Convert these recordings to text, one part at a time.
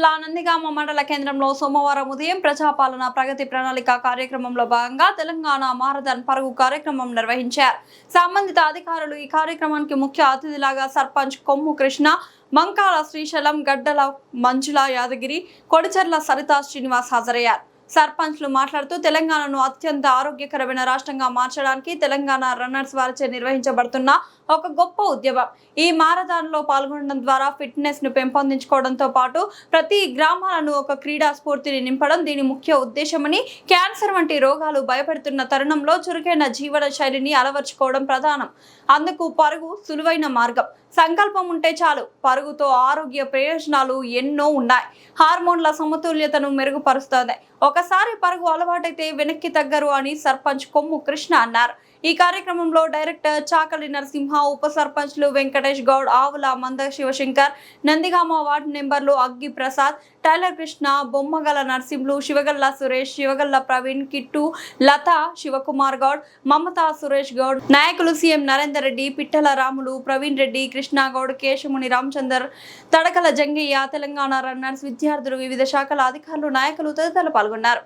జిల్లా నందిగామ మండల కేంద్రంలో సోమవారం ఉదయం ప్రజాపాలన ప్రగతి ప్రణాళిక కార్యక్రమంలో భాగంగా తెలంగాణ మారథాన్ పరుగు కార్యక్రమం నిర్వహించారు. సంబంధిత అధికారులు ఈ కార్యక్రమానికి ముఖ్య అతిథిలాగా సర్పంచ్ కొమ్ము కృష్ణ, మంకాల శ్రీశైలం, గడ్డల మంజుల యాదగిరి, కొడిచెర్ల సరిత శ్రీనివాస్ హాజరయ్యారు. సర్పంచ్లు మాట్లాడుతూ తెలంగాణను అత్యంత ఆరోగ్యకరమైన రాష్ట్రంగా మార్చడానికి తెలంగాణ రన్నర్స్ వారిచే నిర్వహించబడుతున్న ఒక గొప్ప ఉద్యమం. ఈ మారథాన్ లో పాల్గొనడం ద్వారా ఫిట్నెస్ ను పెంపొందించుకోవడంతో పాటు ప్రతి గ్రామాలను ఒక క్రీడా స్ఫూర్తిని నింపడం దీని ముఖ్య ఉద్దేశమని, క్యాన్సర్ వంటి రోగాలు భయపెడుతున్న తరుణంలో చురుకైన జీవన శైలిని అలవర్చుకోవడం ప్రధానం. అందుకు పరుగు సులువైన మార్గం. సంకల్పం ఉంటే చాలు. పరుగుతో ఆరోగ్య ప్రయోజనాలు ఎన్నో ఉన్నాయి. హార్మోన్ల సమతుల్యతను మెరుగుపరుస్తుంది. ఒకసారి పరుగు అలవాటైతే వెనక్కి తగ్గరు అని సర్పంచ్ కొమ్ము కృష్ణ అన్నారు. ఈ కార్యక్రమంలో డైరెక్టర్ చాకలి నరసింహ, ఉప సర్పంచ్లు వెంకటేష్ గౌడ్, ఆవుల మంద శివశంకర్, నందిగామ వార్డు నెంబర్లు అగ్గి ప్రసాద్, టైలర్ కృష్ణ, బొమ్మగల నర్సింహులు, శివగల్ల సురేష్, శివగల్ల ప్రవీణ్, కిట్టు, లత, శివకుమార్ గౌడ్, మమతా సురేష్ గౌడ్, నాయకులు సీఎం నరేందర్ రెడ్డి, పిట్టల రాములు, ప్రవీణ్ రెడ్డి, కృష్ణ గౌడ్, కేశముని రామచందర్, తడకల జంగయ్య, తెలంగాణ రన్నర్స్, విద్యార్థులు, వివిధ శాఖల అధికారులు, నాయకులు తదితరులు పాల్గొన్నారు.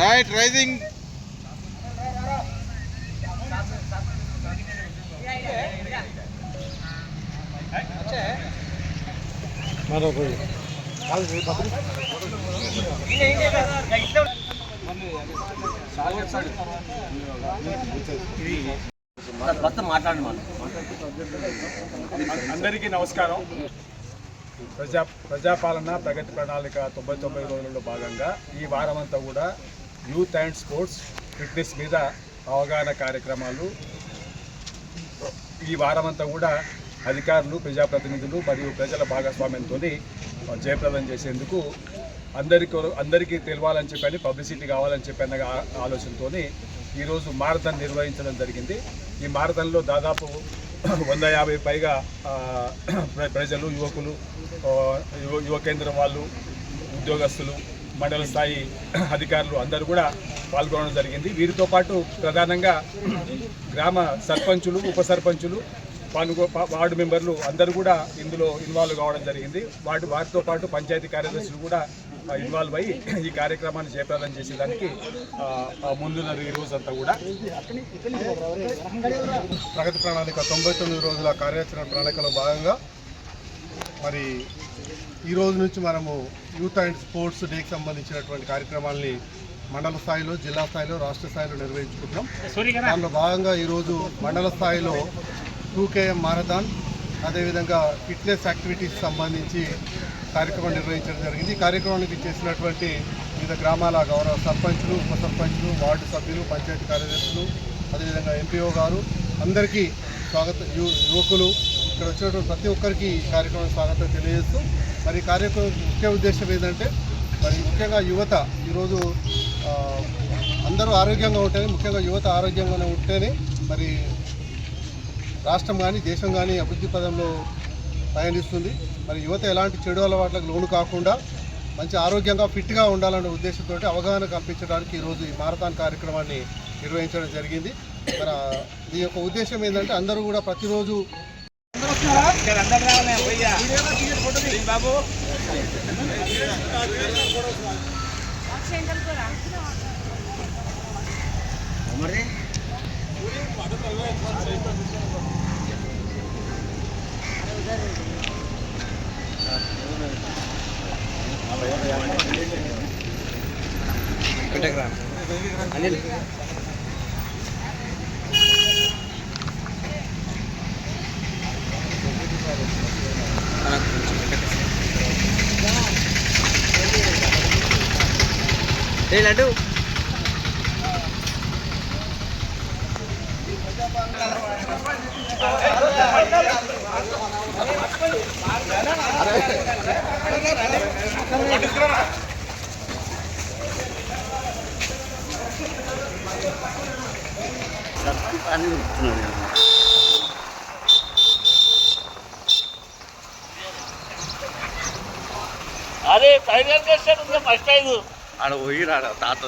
రైట్ రైజింగ్ అందరికీ నమస్కారం. ప్రజాపాలన ప్రగతి ప్రణాళిక 99 రోజులలో భాగంగా ఈ వారమంతా కూడా యూత్ అండ్ స్పోర్ట్స్ ఫిట్నెస్ మీద అవగాహన కార్యక్రమాలు ఈ వారమంతా కూడా అధికారులు, ప్రజాప్రతినిధులు మరియు ప్రజల భాగస్వామ్యంతో జయప్రదం చేసేందుకు అందరికీ తెలవాలని చెప్పని, పబ్లిసిటీ కావాలని చెప్పిన ఆలోచనతో ఈరోజు మారథాన్ నిర్వహించడం జరిగింది. ఈ మారథాన్లో దాదాపు 150 పైగా ప్రజలు, యువకులు, యువ కేంద్రం వాళ్ళు, ఉద్యోగస్తులు, మండల స్థాయి అధికారులు అందరూ కూడా పాల్గొనడం జరిగింది. వీరితో పాటు ప్రధానంగా గ్రామ సర్పంచులు, ఉప సర్పంచులు, వార్డు మెంబర్లు అందరూ కూడా ఇందులో ఇన్వాల్వ్ కావడం జరిగింది. వారితో పాటు పంచాయతీ కార్యదర్శులు కూడా ఇన్వాల్వ్ అయ్యి ఈ కార్యక్రమాన్ని జయప్రదం చేసేదానికి ముందున్నారు. ఈ రోజంతా కూడా ప్రగతి ప్రణాళిక 99 రోజుల కార్యాచరణ ప్రణాళికలో భాగంగా మరి ఈ రోజు నుంచి మనము యూత్ అండ్ స్పోర్ట్స్ డేకి సంబంధించినటువంటి కార్యక్రమాల్ని మండల స్థాయిలో, జిల్లా స్థాయిలో, రాష్ట్ర స్థాయిలో నిర్వహించుకుంటున్నాం. దానిలో భాగంగా ఈరోజు మండల స్థాయిలో 2km మారథాన్, అదేవిధంగా ఫిట్నెస్ యాక్టివిటీస్ సంబంధించి కార్యక్రమం నిర్వహించడం జరిగింది. ఈ కార్యక్రమానికి చేసినటువంటి వివిధ గ్రామాల గౌరవ సర్పంచులు, ఉప సర్పంచులు, వార్డు సభ్యులు, పంచాయతీ కార్యదర్శులు, అదేవిధంగా ఎంపీఓ గారు అందరికీ స్వాగతం. యువకులు, ఇక్కడ వచ్చినటువంటి ప్రతి ఒక్కరికి ఈ కార్యక్రమం స్వాగతం తెలియజేస్తూ మరి కార్యక్రమం ముఖ్య ఉద్దేశం ఏంటంటే మరి ముఖ్యంగా యువత ఈరోజు అందరూ ఆరోగ్యంగా ఉంటేనే, ముఖ్యంగా యువత ఆరోగ్యంగానే ఉంటేనే మరి రాష్ట్రం కానీ దేశం కానీ అభివృద్ధి పదంలో పయనిస్తుంది. మరి యువత ఎలాంటి చెడు అలవాట్లకు లోను కాకుండా మంచి ఆరోగ్యంగా ఫిట్గా ఉండాలనే ఉద్దేశంతో అవగాహన కల్పించడానికి ఈరోజు ఈ మారథాన్ కార్యక్రమాన్ని నిర్వహించడం జరిగింది. మరి ఈ యొక్క ఉద్దేశం ఏంటంటే అందరూ కూడా ప్రతిరోజు అనిల్ లడ్డు అరే టైగర్ కష్టం ఉంది ఫస్ట్ ఐదు ఆడ పోయిరాడు తాత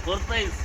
ఫోర్త్ ప్రైజ్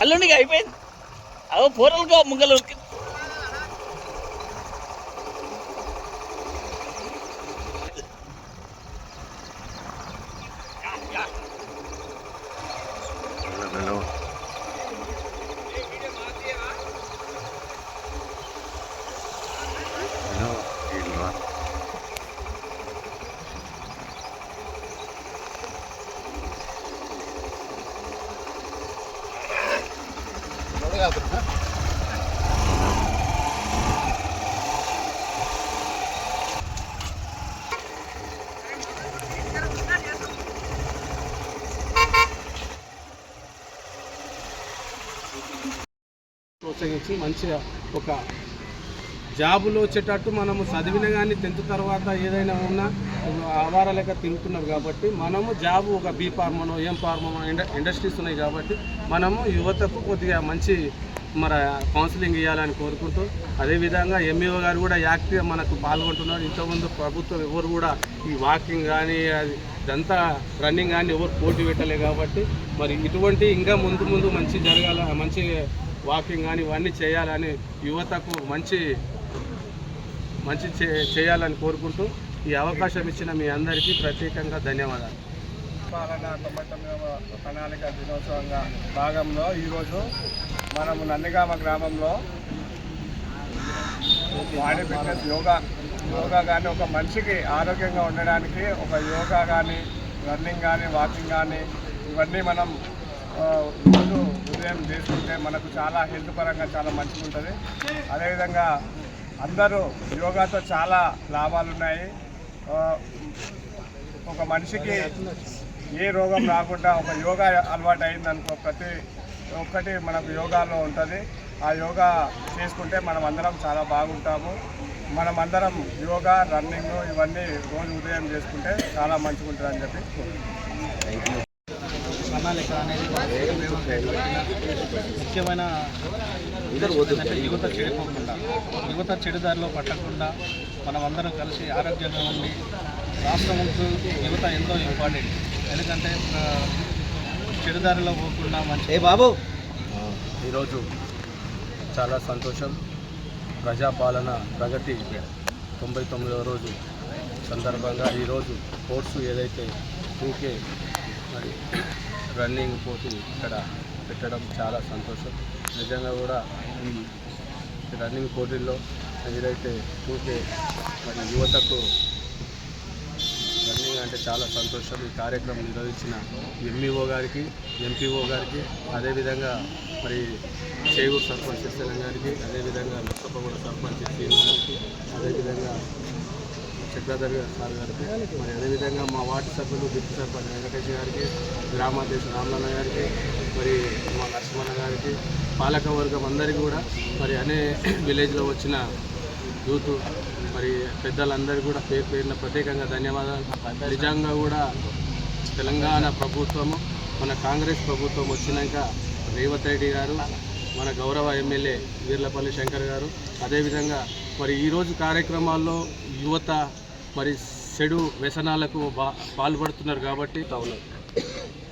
అల్లుండిగా అయిపోయింది అవో పూరలుగా ముంగలు ఉరికి ప్రోత్సహించి మంచిగా ఒక జాబులో వచ్చేటట్టు మనము చదివిన కానీ 10th తర్వాత ఏదైనా ఉన్నా ఆవార లెక్క తిరుగుతున్నారు కాబట్టి మనము జాబు ఒక బీ ఫార్మనో ఎం ఫార్మనో ఇండస్ట్రీస్ ఉన్నాయి కాబట్టి మనము యువతకు కొద్దిగా మంచి మన కౌన్సిలింగ్ ఇవ్వాలని కోరుకుంటూ అదేవిధంగా ఎంఈఓ గారు కూడా యాక్టివ్గా మనకు పాల్గొంటున్నారు. ఇంతకుముందు ప్రభుత్వం ఎవరు కూడా ఈ వాకింగ్ కానీ ఇదంతా రన్నింగ్ కానీ ఎవరు పోటీ పెట్టలే కాబట్టి మరి ఇటువంటి ఇంకా ముందు మంచి జరగాల, మంచి వాకింగ్ కానీ ఇవన్నీ చేయాలని యువతకు మంచి చేయాలని కోరుకుంటూ ఈ అవకాశం ఇచ్చిన మీ అందరికీ ప్రత్యేకంగా ధన్యవాదాలు. పాలన 99వ ప్రణాళిక దినోత్సవంగా భాగంలో ఈరోజు మనము నందిగామ గ్రామంలో బాడీ ఫిట్నెస్ యోగా కానీ ఒక మనిషికి ఆరోగ్యంగా ఉండడానికి ఒక యోగా కానీ రన్నింగ్ కానీ వాకింగ్ కానీ ఇవన్నీ మనం రోజు ఉదయం చేసుకుంటే మనకు చాలా హెల్త్ పరంగా చాలా మంచిగా ఉంటుంది. అదేవిధంగా అందరూ యోగాతో చాలా లాభాలు ఉన్నాయి. ఒక మనిషికి ఏ రోగం రాకుండా ఒక యోగా అలవాటు అయిందనుకో ప్రతి ఒక్కటి మనకు యోగాలో ఉంటుంది. ఆ యోగా చేసుకుంటే మనం అందరం చాలా బాగుంటాము. మనం అందరం యోగా రన్నింగ్ ఇవన్నీ రోజు ఉదయం చేసుకుంటే చాలా మంచిగా ఉంటుంది అని చెప్పి ప్రణాళిక అనేది ముఖ్యమైన యువత చెడిపోకుండా, యువత చెడుదారిలో పట్టకుండా మనమందరం కలిసి ఆరోగ్యంగా ఉండి రాష్ట్రంకు యువత ఎంతో ఇంపార్టెంట్. ఎందుకంటే చెడుదారిలో పోకుండా మంచి బాబు ఈరోజు చాలా సంతోషం. ప్రజాపాలన ప్రగతి 99వ రోజు సందర్భంగా ఈరోజు కోర్సు ఏదైతే 2K మరి రన్నింగ్ పోటీ ఇక్కడ పెట్టడం చాలా సంతోషం. నిజంగా కూడా ఈ రన్నింగ్ పోటీల్లో ఏదైతే 2K మరి యువతకు రన్నింగ్ అంటే చాలా సంతోషం. ఈ కార్యక్రమం నిర్వహించిన ఎంఈఓ గారికి, ఎంపీఓ గారికి, అదేవిధంగా మరి చేగూరు సర్పంచ్ ఎస్ఎల్ఎం గారికి, అదేవిధంగా లక్షపగూడ సర్పంచ్ ఎస్ఎం గారికి, అదేవిధంగా చక్రధర్ సార్ గారికి, మరి అదేవిధంగా మా వార్డు సభ్యులు డిప్యూటీ సర్పంచ్ వెంకటేష్ గారికి, గ్రామాధ్యక్ష రామలన్న గారికి, మరి మా లక్ష్మణ గారికి, పాలక వర్గం అందరికీ కూడా మరి అనే విలేజ్లో వచ్చిన యూత్ మరి పెద్దలందరికీ కూడా పేరున ప్రత్యేకంగా ధన్యవాదాలు. నిజంగా కూడా తెలంగాణ ప్రభుత్వము మన కాంగ్రెస్ ప్రభుత్వం వచ్చినాక రేవంత్ రెడ్డి గారు, మన గౌరవ ఎమ్మెల్యే వీర్లపల్లి శంకర్ గారు, అదేవిధంగా మరి ఈరోజు కార్యక్రమాల్లో యువత మరి చెడు వ్యసనాలకు పాల్పడుతున్నారు కాబట్టి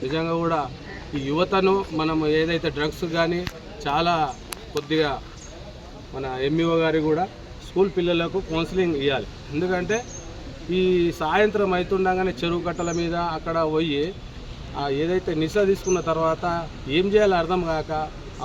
నిజంగా కూడా ఈ యువతను మనం ఏదైతే డ్రగ్స్ కానీ చాలా కొద్దిగా మన ఎంఈఓ గారు కూడా స్కూల్ పిల్లలకు కౌన్సిలింగ్ ఇవ్వాలి. ఎందుకంటే ఈ సాయంత్రం అవుతుండగానే చెరువు కట్టల మీద అక్కడ పోయి ఏదైతే నిశా తీసుకున్న తర్వాత ఏం చేయాలో అర్థం కాక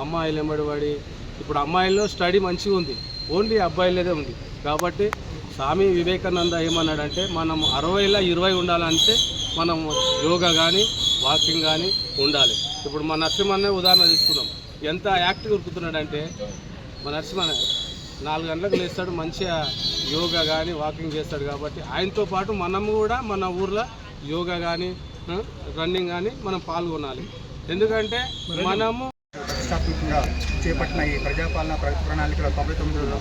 అమ్మాయిలు ఎంబడిపడి, ఇప్పుడు అమ్మాయిల్లో స్టడీ మంచిగా ఉంది, ఓన్లీ అబ్బాయిలదే ఉంది. కాబట్టి స్వామి వివేకానంద ఏమన్నాడంటే మనం 60లో 20 ఉండాలంటే మనం యోగా కానీ వాకింగ్ కానీ ఉండాలి. ఇప్పుడు మా నరసింహనే ఉదాహరణ తీసుకున్నాం, ఎంత యాక్టివ్ ఉరుకుతున్నాడంటే మా నరసింహ 4 గంటలకు లేస్తాడు, మంచిగా యోగా కానీ వాకింగ్ చేస్తాడు. కాబట్టి ఆయనతో పాటు మనము కూడా మన ఊర్లో యోగా కానీ రన్నింగ్ కానీ మనం పాల్గొనాలి. ఎందుకంటే మనము ప్రతిష్టాత్మకంగా చేపట్టిన ఈ ప్రజాపాలన ప్రగతి ప్రణాళికల 99వ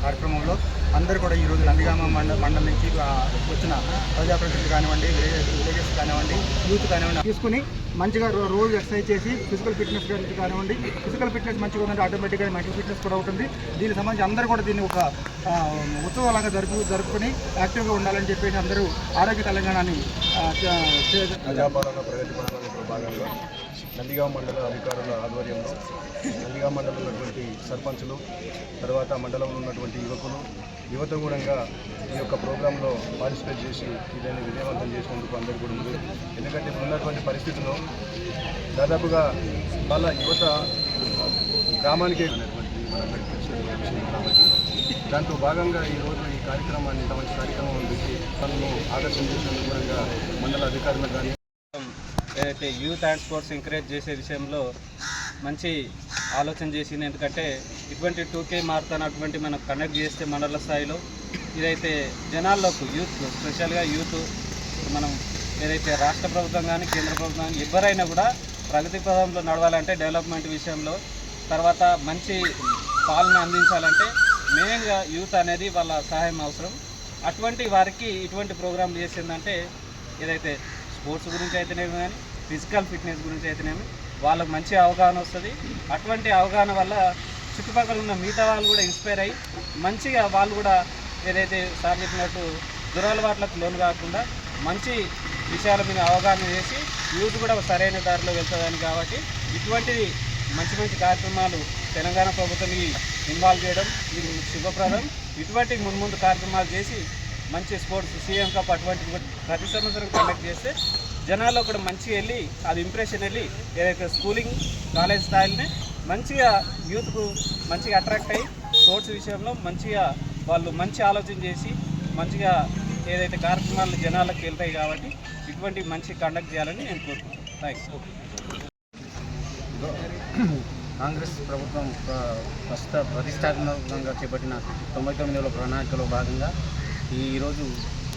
కార్యక్రమంలో అందరూ కూడా ఈరోజు నందిగామ మండలం నుంచి వచ్చిన ప్రజాప్రతినిధులు కానివ్వండి, విలేజెస్ కానివ్వండి, యూత్ కానివ్వండి తీసుకుని మంచిగా రోజు ఎక్సర్సైజ్ చేసి ఫిజికల్ ఫిట్నెస్ గురించి కానివ్వండి, ఫిజికల్ ఫిట్నెస్ మంచిగా ఉందంటే ఆటోమేటిక్గా మెంటల్ ఫిట్నెస్ కూడా ఉంటుంది. దీనికి సంబంధించి అందరూ కూడా దీన్ని ఒక ఉత్సవాలాగా జరుపుకొని యాక్టివ్గా ఉండాలని చెప్పేసి అందరూ ఆరోగ్య తెలంగాణని ప్రజాపాలన ప్రగతి ప్రణాళికలో భాగంగా నందిగామ మండల అధికారుల ఆధ్వర్యంలో నందిగామ మండలంలో ఉన్నటువంటి సర్పంచులు, తర్వాత మండలంలో ఉన్నటువంటి యువత కూడా ఈ యొక్క ప్రోగ్రాంలో పార్టిసిపేట్ చేసి దీన్ని విజయవంతం చేసినందుకు అందరికీ కూడా ఉంది. ఎందుకంటే ఉన్నటువంటి పరిస్థితుల్లో దాదాపుగా వాళ్ళ యువత గ్రామానికి మనందరికీ తెలిసిన విషయం కాబట్టి దాంతో భాగంగా ఈరోజు ఈ కార్యక్రమాన్ని ఇంత మంచి కార్యక్రమం పెట్టి తనను ఆదర్శం చేసినందుకు కూడా మండల అధికారులు కానీ ఏదైతే యూత్ అండ్ స్పోర్ట్స్ ఎంకరేజ్ చేసే విషయంలో మంచి ఆలోచన చేసింది. ఎందుకంటే ఇటువంటి 2K మారథాన్ అటువంటి మనం కండక్ట్ చేస్తే మండల స్థాయిలో ఇదైతే జనాల్లోకి యూత్, స్పెషల్గా యూత్ మనం ఏదైతే రాష్ట్ర ప్రభుత్వం కానీ కేంద్ర ప్రభుత్వం కానీ ఎవరైనా కూడా ప్రగతి పదంలో నడవాలంటే డెవలప్మెంట్ విషయంలో, తర్వాత మంచి పాలన అందించాలంటే మెయిన్గా యూత్ అనేది వాళ్ళ సహాయం అవసరం. అటువంటి వారికి ఇటువంటి ప్రోగ్రాంలు చేసిందంటే ఏదైతే స్పోర్ట్స్ గురించి అయితేనేమి కానీ ఫిజికల్ ఫిట్నెస్ గురించి అయితేనేమి వాళ్ళకు మంచి అవగాహన వస్తుంది. అటువంటి అవగాహన వల్ల చుట్టుపక్కల ఉన్న మిగతా వాళ్ళు కూడా ఇన్స్పైర్ అయ్యి మంచిగా వాళ్ళు కూడా ఏదైతే సార్ చెప్పినట్టు దురలవాట్లకు లోను కాకుండా మంచి విషయాల మీద అవగాహన చేసి యూత్ కూడా సరైన దారిలో వెళ్తుందని. కాబట్టి ఇటువంటి మంచి మంచి కార్యక్రమాలు తెలంగాణ ప్రభుత్వం ఇన్వాల్వ్ చేయడం ఇది శుభప్రదం. ఇటువంటి ముందు కార్యక్రమాలు చేసి మంచి స్పోర్ట్స్ సీఎం కప్ అటువంటి ప్రతి సంవత్సరం కండక్ట్ చేస్తే జనాల్లో కూడా మంచిగా వెళ్ళి అది ఇంప్రెషన్ వెళ్ళి ఏదైతే స్కూలింగ్ కాలేజ్ స్థాయిలోనే మంచిగా యూత్కు మంచిగా అట్రాక్ట్ అయ్యి స్పోర్ట్స్ విషయంలో మంచిగా వాళ్ళు మంచి ఆలోచన చేసి మంచిగా ఏదైతే కార్యక్రమాలు జనాలకు వెళ్తాయి. కాబట్టి ఇటువంటి మంచి కండక్ట్ చేయాలని నేను కోరుకుంటున్నాను. థ్యాంక్స్. కాంగ్రెస్ ప్రభుత్వం ప్రతిష్టాత్మకంగా చేపట్టిన 99వ ప్రణాళికలో భాగంగా ఈరోజు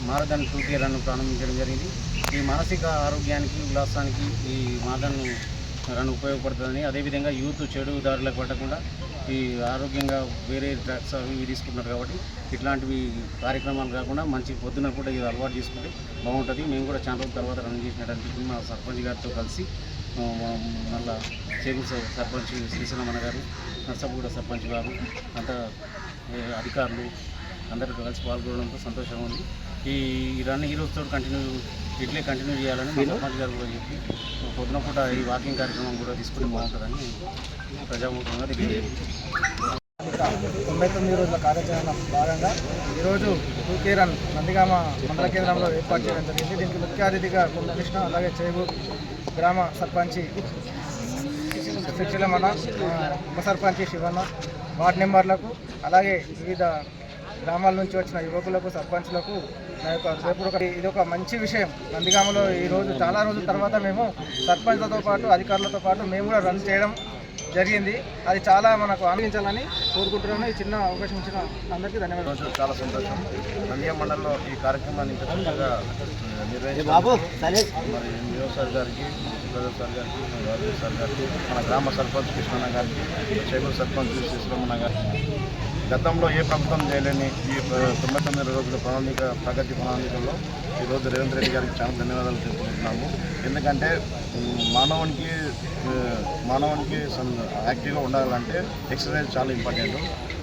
మారథాన్ 2K రన్ ప్రారంభించడం జరిగింది. ఈ మానసిక ఆరోగ్యానికి, ఉల్లాసానికి ఈ మారథాన్ రన్ ఉపయోగపడుతుందని, అదేవిధంగా యూత్ చెడు దారులకు పడకుండా ఈ ఆరోగ్యంగా వేరే డ్రగ్స్ అవి ఇవి తీసుకుంటున్నారు. కాబట్టి ఇట్లాంటివి కార్యక్రమాలు కాకుండా మంచి పొద్దున కూడా ఇది అలవాటు చేసుకుంటే బాగుంటుంది. మేము కూడా చాలా రోజుల తర్వాత రన్ చేసినట్టు అనిపించింది. మా సర్పంచ్ గారితో కలిసి మళ్ళా చేకూరు సర్పంచ్ శ్రీశైలమన్న గారు, నర్సపూడ సర్పంచ్ గారు అంతా అధికారులు అందరితో కలిసి పాల్గొనడంతో సంతోషంగా ఉంది. ఈ రన్ ఈ రోజుతో ఇట్లే కంటిన్యూ చేయాలని మా సర్పంచ్ గారు కూడా చెప్పి పొద్దున పూట ఈ వాకింగ్ కార్యక్రమం కూడా తీసుకుంటే బాగుంటుందని ప్రజాముఖంగా తెలియజేయాలి. 99 రోజుల కార్యాచరణ భాగంగా ఈరోజు 2K రన్ నందిగామ మండల కేంద్రంలో ఏర్పాటు చేయడం జరిగింది. దీనికి ముఖ్య అతిథిగా కృష్ణ, అలాగే చేగూరు గ్రామ సర్పంచి శ్రీశైలమన్న, ఉప సర్పంచి శివన్న, వార్డు మెంబర్లకు, అలాగే వివిధ గ్రామాల నుంచి వచ్చిన యువకులకు, సర్పంచ్లకు నా యొక్క హృదయపూర్వక ఇది ఒక మంచి విషయం. నందిగామలో ఈరోజు చాలా రోజుల తర్వాత మేము సర్పంచ్లతో పాటు అధికారులతో పాటు మేము కూడా రన్ చేయడం జరిగింది. అది చాలా మనకు ఆనందించాలని కోరుకుంటున్నాను. ఈ చిన్న అవకాశం ఇచ్చిన అందరికీ ధన్యవాదాలు. చాలా సంతోషం. నందిగామ మండలంలో ఈ కార్యక్రమాన్ని ఇంత చక్కగా నిర్వహించారు. మరి ఎంఈఓ సార్ గారికి, ప్రదర్ సార్ గారికి, రాజేష్ సార్ గారికి, మన గ్రామ సర్పంచ్ కృష్ణన్న గారికి, చేకూరు సర్పంచ్ శ్రీశైలమన్న గారికి గతంలో ఏ ప్రభుత్వం చేయలేని ఈ 99 రోజుల ప్రగతి ప్రణాళికల్లో ఈరోజు రేవంత్ రెడ్డి గారికి చాలా ధన్యవాదాలు తెలుపుకుంటున్నాము. ఎందుకంటే మానవునికి యాక్టివ్గా ఉండాలంటే ఎక్సర్సైజ్ చాలా ఇంపార్టెంట్.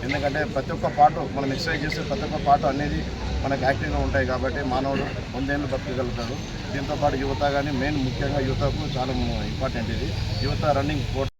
ఎందుకంటే ప్రతి ఒక్క పార్ట్ మనం ఎక్సర్సైజ్ చేస్తే ప్రతి ఒక్క పార్ట్ అనేది మనకు యాక్టివ్గా ఉంటాయి కాబట్టి మానవుడు 100 ఏళ్ళు బతకగలుగుతాడు. దీంతోపాటు యువత కానీ ముఖ్యంగా యువతకు చాలా ఇంపార్టెంట్ ఇది. యువత రన్నింగ్